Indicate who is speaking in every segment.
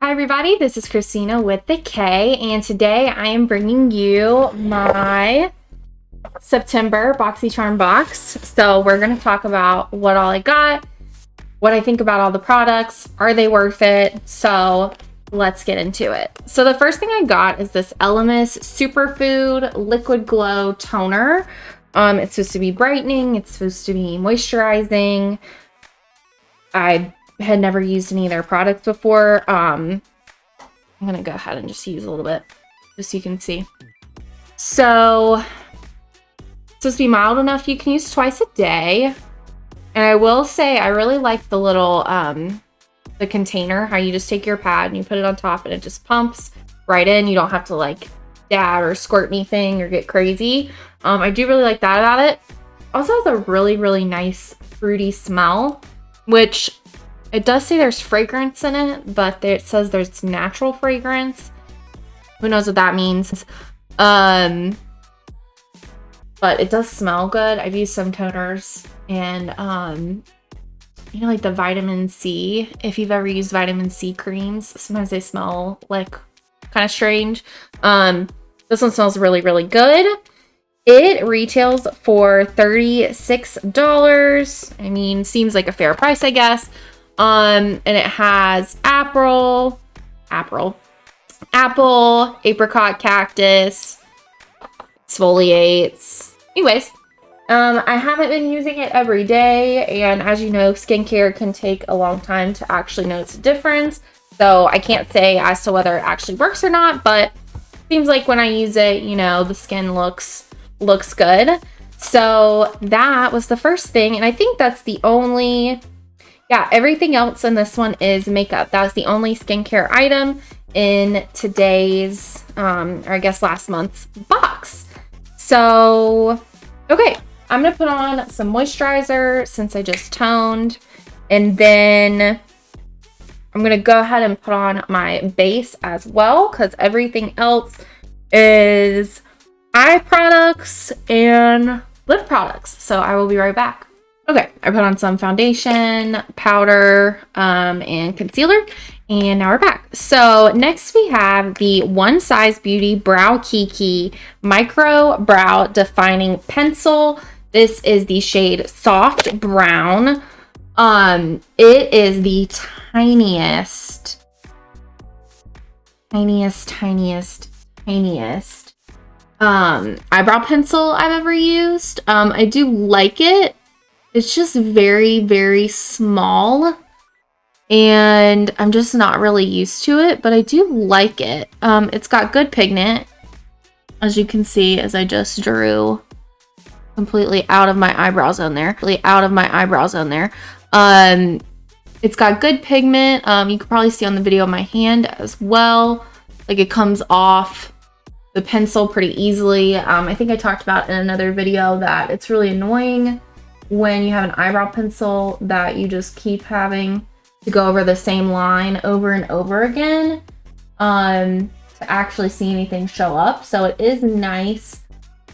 Speaker 1: Hi everybody, this is Kristina with the K, and today I am bringing you my September BoxyCharm box. So we're going to talk about what all I got, what I think about all the products, are they worth it? So let's get into it. So the first thing I got is this Elemis Superfood Liquid Glow Toner. It's supposed to be brightening, it's supposed to be moisturizing. I had never used any of their products before. I'm gonna go ahead and just use a little bit just so you can see. So it's supposed to be mild enough you can use twice a day. And I will say I really like the little the container, how you just take your pad and you put it on top and it just pumps right in. You don't have to like dab or squirt anything or get crazy. I do really like that about it. Also has a really nice fruity smell, which it does say there's fragrance in it, but it says there's natural fragrance. Who knows what that means? But it does smell good. I've used some toners and, you know, like the vitamin C. If you've ever used vitamin C creams, sometimes they smell like kind of strange. This one smells really good. It retails for $36. I mean, seems like a fair price, I guess. And it has apple, apricot, cactus, exfoliates. Anyways, I haven't been using it every day, and as you know, skincare can take a long time to actually notice a difference. So I can't say as to whether it actually works or not, but seems like when I use it, you know, the skin looks good. So that was the first thing, and I think that's the only. Yeah, everything else in this one is makeup. That was the only skincare item in today's, or I guess last month's box. So, okay, I'm gonna put on some moisturizer since I just toned, and then I'm gonna go ahead and put on my base as well, because everything else is eye products and lip products. So I will be right back. Okay, I put on some foundation, powder, and concealer, and now we're back. So next we have the One Size Beauty Brow Kiki Micro Brow Defining Pencil. This is the shade Soft Brown. It is the tiniest eyebrow pencil I've ever used. I do like it. It's just very small, and I'm just not really used to it, but I do like it. It's got good pigment, as you can see, as I just drew completely out of my eyebrow zone there. It's got good pigment. You can probably see on the video of my hand as well. Like, it comes off the pencil pretty easily. I think I talked about in another video that it's really annoying when you have an eyebrow pencil that you just keep having to go over the same line over and over again to actually see anything show up. So it is nice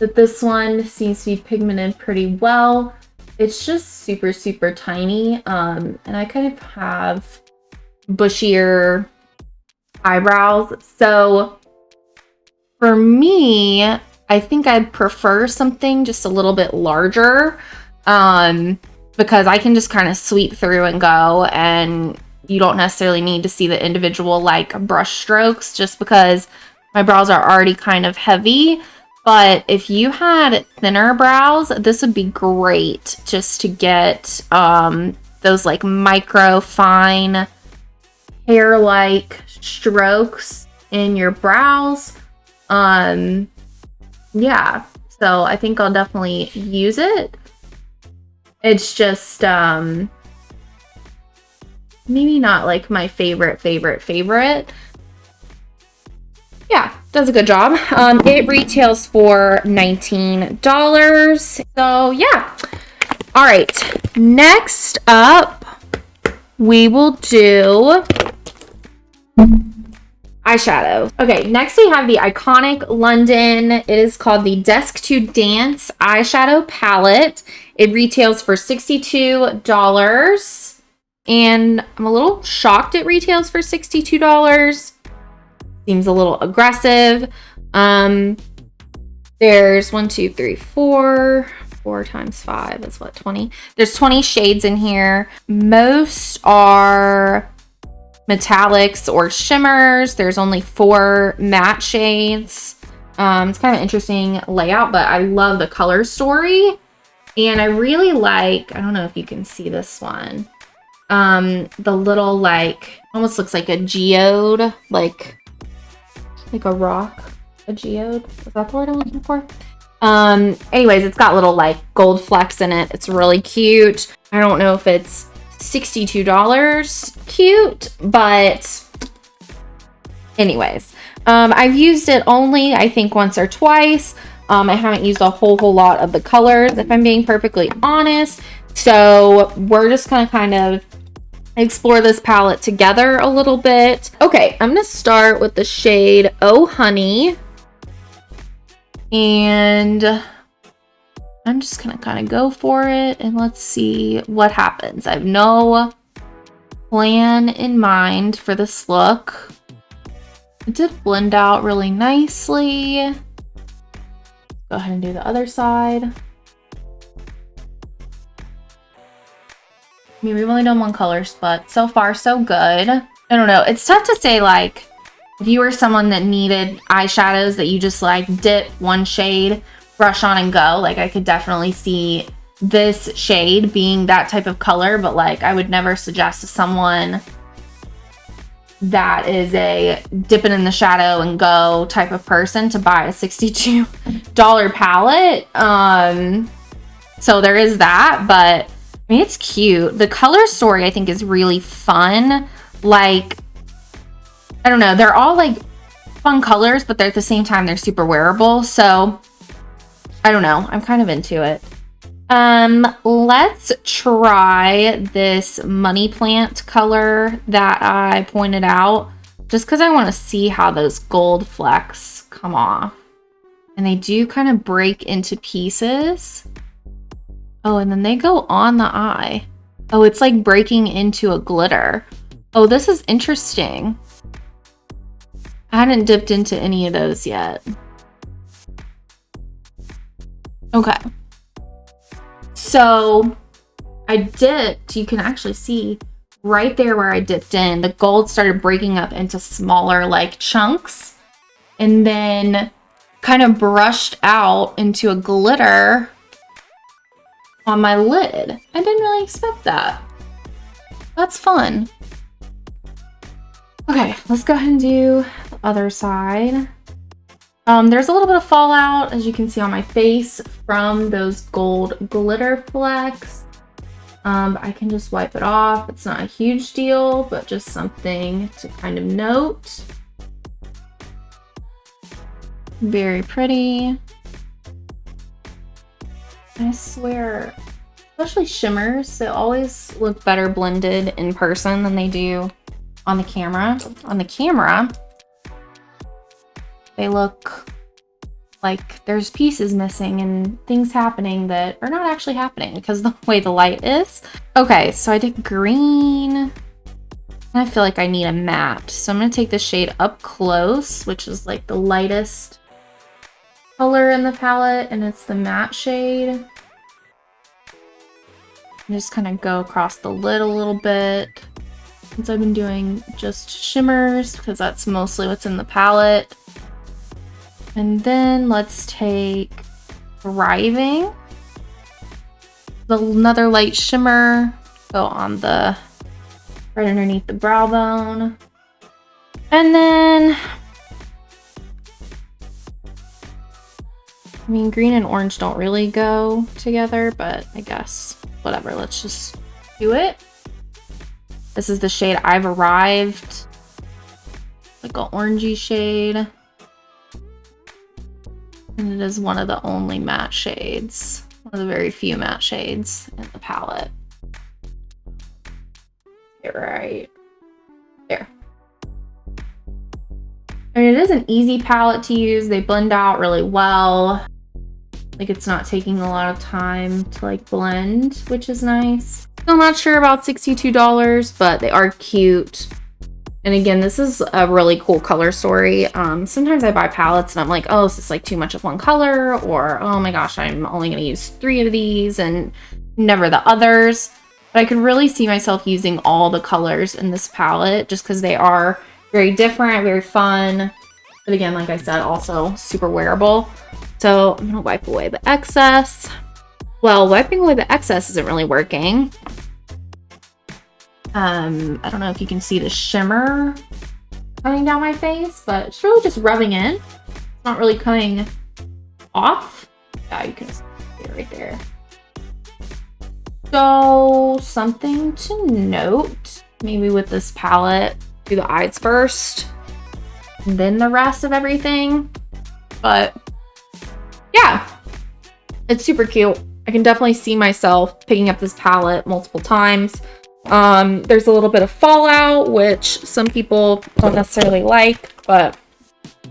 Speaker 1: that this one seems to be pigmented pretty well. It's just super tiny, and I kind of have bushier eyebrows. So for me, I think I'd prefer something just a little bit larger, because I can just kind of sweep through and go, and you don't necessarily need to see the individual like brush strokes, just because my brows are already kind of heavy. But if you had thinner brows, this would be great just to get those like micro fine hair like strokes in your brows. Yeah, so I think I'll definitely use it. It's just maybe not like my favorite. Yeah, does a good job. It retails for $19. So yeah. All right, next up we will do eyeshadow. Okay, next we have the iconic London. It is called the Desk to Dance eyeshadow palette. It retails for $62. And I'm a little shocked it retails for $62. Seems a little aggressive. There's 1, 2, 3, 4. 4 times 5 is what, 20? There's 20 shades in here. Most are metallics or shimmers. There's only 4 matte shades. It's kind of interesting layout, but I love the color story. And I really like, I don't know if you can see this one. The little, like, almost looks like a geode, like a rock. A geode? Is that the word I'm looking for? Anyways, it's got little, like, gold flecks in it. It's really cute. I don't know if it's $62 cute, but anyways, I've used it only, I think, once or twice. I haven't used a whole lot of the colors, if I'm being perfectly honest. So we're just gonna kind of explore this palette together a little bit. Okay, I'm gonna start with the shade Oh Honey. And I'm just gonna kind of go for it and let's see what happens. I have no plan in mind for this look. It did blend out really nicely. Go ahead and do the other side. I mean, we've only done one color, but so far so good. I don't know. It's tough to say, like, if you were someone that needed eyeshadows that you just like dip one shade, brush on and go, like I could definitely see this shade being that type of color, but like I would never suggest to someone that is a dip it in the shadow and go type of person to buy a $62 palette. So there is that, but I mean, it's cute. The color story I think is really fun. Like, I don't know, they're all like fun colors, but they're at the same time they're super wearable. So I don't know, I'm kind of into it. Let's try this money plant color that I pointed out, just because I want to see how those gold flecks come off. And they do kind of break into pieces. Oh, and then they go on the eye. Oh, it's like breaking into a glitter. Oh, this is interesting. I hadn't dipped into any of those yet. Okay. So I dipped, you can actually see right there where I dipped in, the gold started breaking up into smaller like chunks and then kind of brushed out into a glitter on my lid. I didn't really expect that. That's fun. Okay, let's go ahead and do the other side. There's a little bit of fallout, as you can see on my face, from those gold glitter flecks. I can just wipe it off. It's not a huge deal, but just something to kind of note. Very pretty. I swear, especially shimmers, they always look better blended in person than they do on the camera. On the camera, they look like there's pieces missing and things happening that are not actually happening because the way the light is. Okay, so I did green. And I feel like I need a matte. So I'm gonna take the shade Up Close, which is like the lightest color in the palette, and it's the matte shade. And just kind of go across the lid a little bit. Since I've been doing just shimmers, because that's mostly what's in the palette. And then let's take Thriving. Another light shimmer. Go on the, right underneath the brow bone. And then, I mean, green and orange don't really go together, but I guess whatever, let's just do it. This is the shade I've Arrived. Like an orangey shade. And it is one of the only matte shades. One of the very few matte shades in the palette. Get right there. I mean, it is an easy palette to use. They blend out really well. Like, it's not taking a lot of time to like blend, which is nice. Still not sure about $62, but they are cute. And again, this is a really cool color story. Sometimes I buy palettes and I'm like, oh, is this like too much of one color? Or, oh my gosh, I'm only going to use 3 of these and never the others. But I could really see myself using all the colors in this palette just because they are very different, very fun. But again, like I said, also super wearable. So I'm going to wipe away the excess. Well, wiping away the excess isn't really working. I don't know if you can see the shimmer coming down my face, but it's really just rubbing in. It's not really coming off. Yeah, you can see it right there. So something to note, maybe with this palette, do the eyes first, and then the rest of everything. But yeah, it's super cute. I can definitely see myself picking up this palette multiple times. There's a little bit of fallout, which some people don't necessarily like, but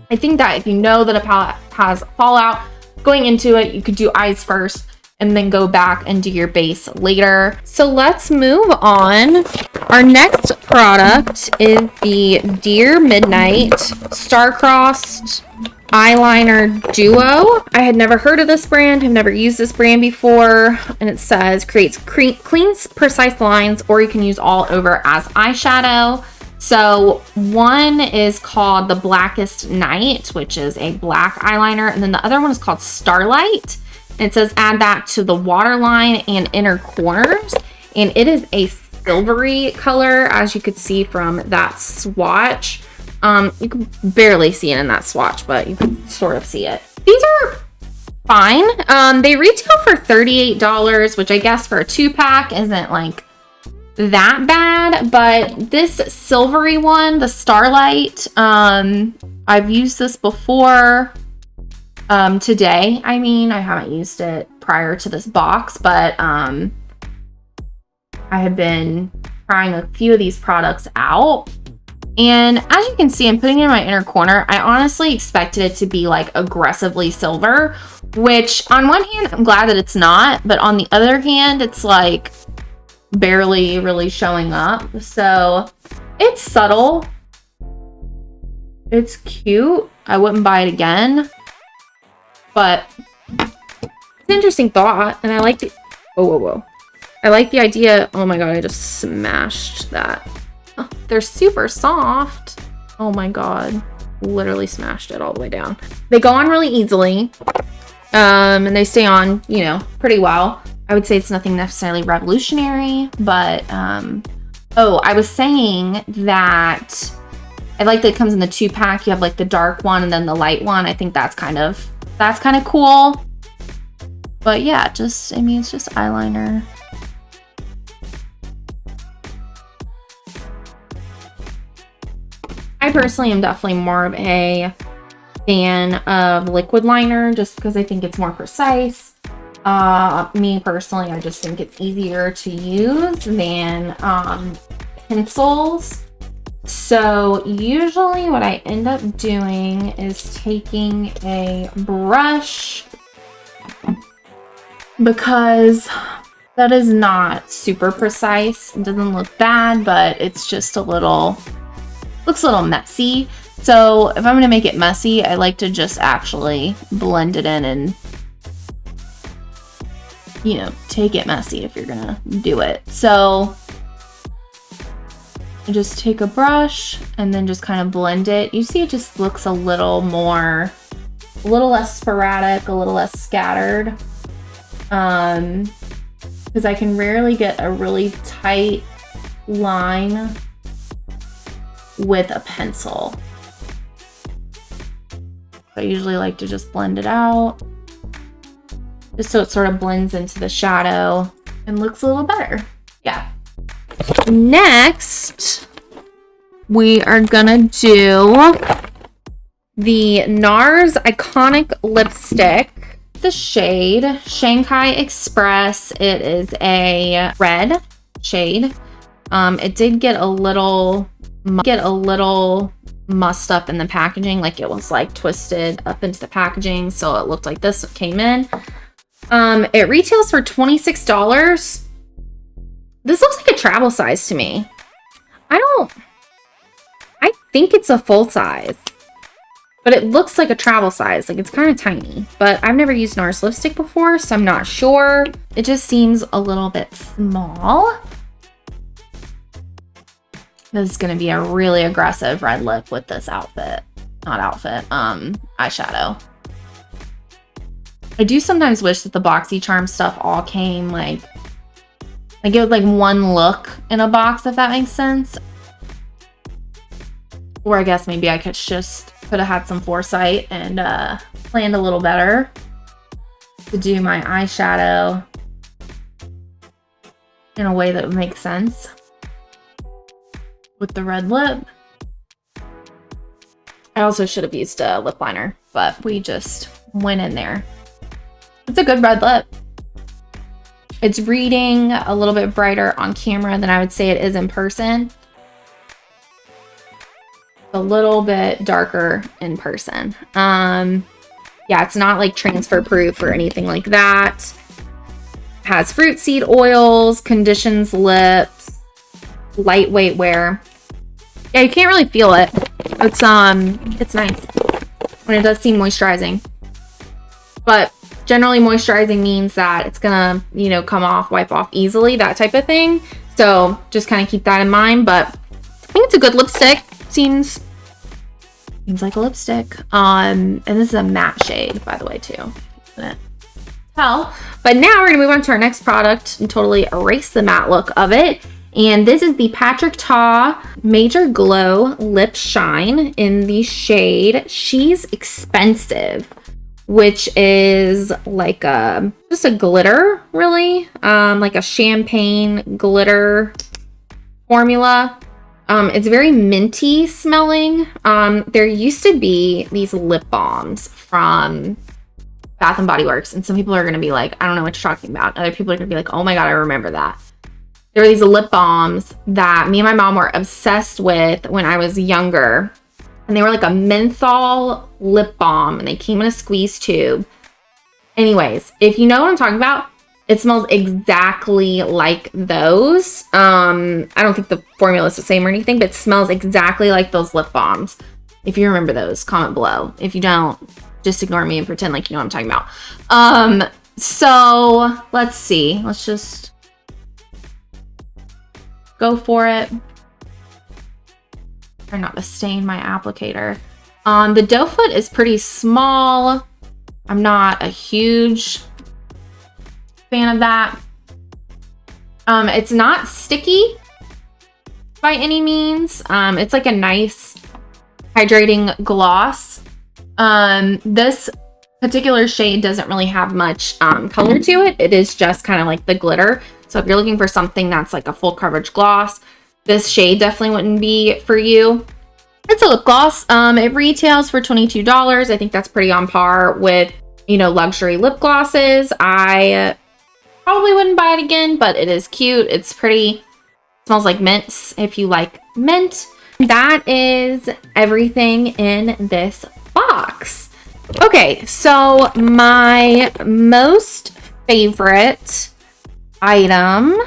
Speaker 1: I think that if you know that a palette has fallout, going into it, you could do eyes first and then go back and do your base later. So let's move on. Our next product is the Dear Midnight Star-Crossed Eyeliner Duo. I had never heard of this brand. I've never used this brand before. And it says creates clean, precise lines, or you can use all over as eyeshadow. So one is called the Blackest Night, which is a black eyeliner. And then the other one is called Starlight. And it says add that to the waterline and inner corners. And it is a silvery color, as you could see from that swatch. You can barely see it in that swatch, but you can sort of see it. These are fine. They retail for $38, which I guess for a 2-pack isn't like that bad. But this silvery one, the Starlight, I've used this before. Today, I mean, I haven't used it prior to this box, but I have been trying a few of these products out. And as you can see, I'm putting it in my inner corner. I honestly expected it to be like aggressively silver, which on one hand, I'm glad that it's not, but on the other hand, it's like barely really showing up. So it's subtle. It's cute. I wouldn't buy it again, but it's an interesting thought. And I like the, whoa. I like the idea. Oh my God, I just smashed that. Oh, they're super soft. Oh my God. Literally smashed it all the way down. They go on really easily. And they stay on, you know, pretty well. I would say it's nothing necessarily revolutionary, but oh, I was saying that I like that it comes in the 2-pack. You have like the dark one and then the light one. I think that's kind of cool. But yeah, just, I mean, it's just eyeliner. I personally am definitely more of a fan of liquid liner just because I think it's more precise. Me personally, I just think it's easier to use than pencils. So usually what I end up doing is taking a brush, because that is not super precise. It doesn't look bad, but it's just looks a little messy. So if I'm going to make it messy, I like to just actually blend it in and, you know, take it messy if you're going to do it. So I just take a brush and then just kind of blend it. You see it just looks a little less sporadic, a little less scattered. Because I can rarely get a really tight line with a pencil. I usually like to just blend it out just so it sort of blends into the shadow and looks a little better. Yeah. Next, we are gonna do the NARS Iconic Lipstick, the shade Shanghai Express. It is a red shade. It did get a little mussed up in the packaging, like it was like twisted up into the packaging, so it looked like this came in. It retails for $26. This looks like a travel size to me. I think it's a full size, but it looks like a travel size. Like, it's kind of tiny, but I've never used NARS lipstick before, so I'm not sure. It just seems a little bit small. This is going to be a really aggressive red lip with this outfit. Not outfit, eyeshadow. I do sometimes wish that the BoxyCharm stuff all came like it was like one look in a box, if that makes sense. Or I guess maybe I could have had some foresight and planned a little better to do my eyeshadow in a way that would make sense with the red lip. I also should have used a lip liner, but we just went in there. It's a good red lip. It's reading a little bit brighter on camera than I would say it is in person. A little bit darker in person. Yeah, it's not like transfer proof or anything like that. Has fruit seed oils, conditions lips, lightweight wear. Yeah, you can't really feel it. It's nice when it does seem moisturizing. But generally moisturizing means that it's gonna, you know, come off, wipe off easily, that type of thing. So just kind of keep that in mind. But I think it's a good lipstick. Seems like a lipstick. And this is a matte shade, by the way, too. Tell. But now we're gonna move on to our next product and totally erase the matte look of it. And this is the Patrick Ta Major Glow Lip Shine in the shade She's Expensive, which is like just a glitter, really, like a champagne glitter formula. It's very minty smelling. There used to be these lip balms from Bath and Body Works, and some people are gonna be like, I don't know what you're talking about. Other people are gonna be like, oh my god, I remember that. There were these lip balms that me and my mom were obsessed with when I was younger. And they were like a menthol lip balm, and they came in a squeeze tube. Anyways, if you know what I'm talking about, it smells exactly like those. I don't think the formula is the same or anything, but it smells exactly like those lip balms. If you remember those, comment below. If you don't, just ignore me and pretend like you know what I'm talking about. So let's see. Let's just go for it. Try not to stain my applicator. The doe foot is pretty small. I'm not a huge fan of that. It's not sticky by any means. It's like a nice hydrating gloss. This particular shade doesn't really have much color to it. It is just kind of like the glitter. So if you're looking for something that's like a full coverage gloss, this shade definitely wouldn't be for you. It's a lip gloss. It retails for $22. I think that's pretty on par with, you know, luxury lip glosses. I probably wouldn't buy it again, but it is cute. It's pretty. It smells like mints if you like mint. That is everything in this box. Okay, so my most favorite item.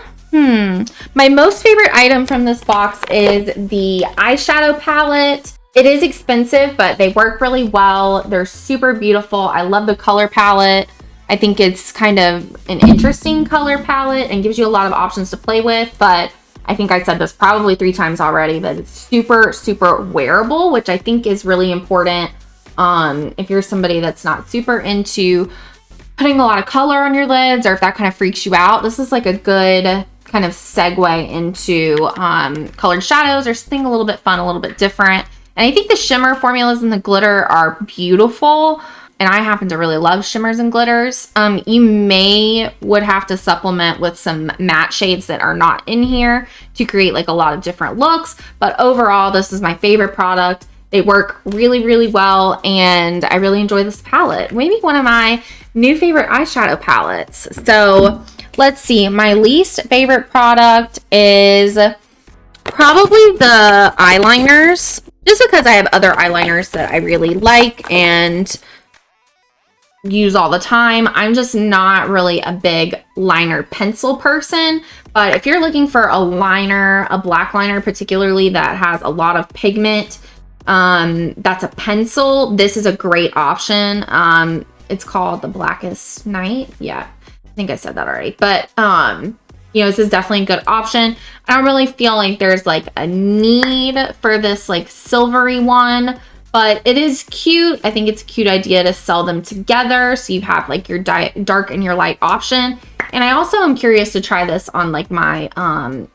Speaker 1: My most favorite item from this box is the eyeshadow palette. It is expensive, but they work really well. They're super beautiful. I love the color palette. I think it's kind of an interesting color palette and gives you a lot of options to play with, but I think I said this probably 3 times already, but it's super, super wearable, which I think is really important. If you're somebody that's not super into putting a lot of color on your lids, or if that kind of freaks you out, this is like a good kind of segue into colored shadows or something a little bit fun, a little bit different. And I think the shimmer formulas and the glitter are beautiful. And I happen to really love shimmers and glitters. You would have to supplement with some matte shades that are not in here to create like a lot of different looks. But overall, this is my favorite product. They work really, really well. And I really enjoy this palette. Maybe one of my new favorite eyeshadow palettes. So let's see. My least favorite product is probably the eyeliners. Just because I have other eyeliners that I really like and use all the time. I'm just not really a big liner pencil person, but if you're looking for a liner, a black liner particularly that has a lot of pigment, that's a pencil, this is a great option. It's called the Blackest Night. Yeah, I think I said that already, but you know, this is definitely a good option. I don't really feel like there's like a need for this like silvery one, but it is cute. I think it's a cute idea to sell them together, so you have like your dark and your light option. And I also am curious to try this on like my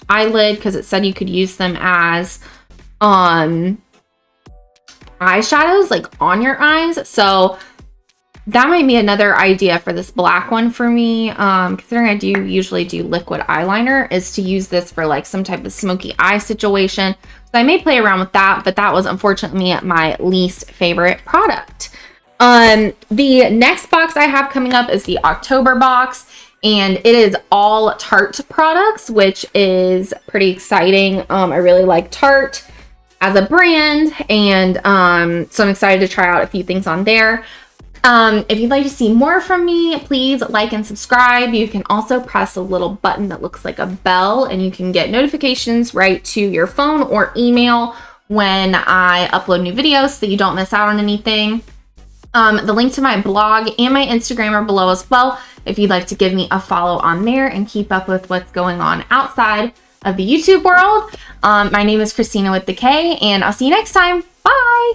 Speaker 1: eyelid, because it said you could use them as eyeshadows like on your eyes. So that might be another idea for this black one for me, considering I do usually do liquid eyeliner, is to use this for like some type of smoky eye situation. So I may play around with that, but that was unfortunately my least favorite product. The next box I have coming up is the October box, and it is all Tarte products, which is pretty exciting. I really like Tarte as a brand, and so I'm excited to try out a few things on there. If you'd like to see more from me, please like and subscribe. You can also press a little button that looks like a bell, and you can get notifications right to your phone or email when I upload new videos, so that you don't miss out on anything. The link to my blog and my Instagram are below as well, if you'd like to give me a follow on there and keep up with what's going on outside of the YouTube world. My name is Kristina with the K, and I'll see you next time. Bye!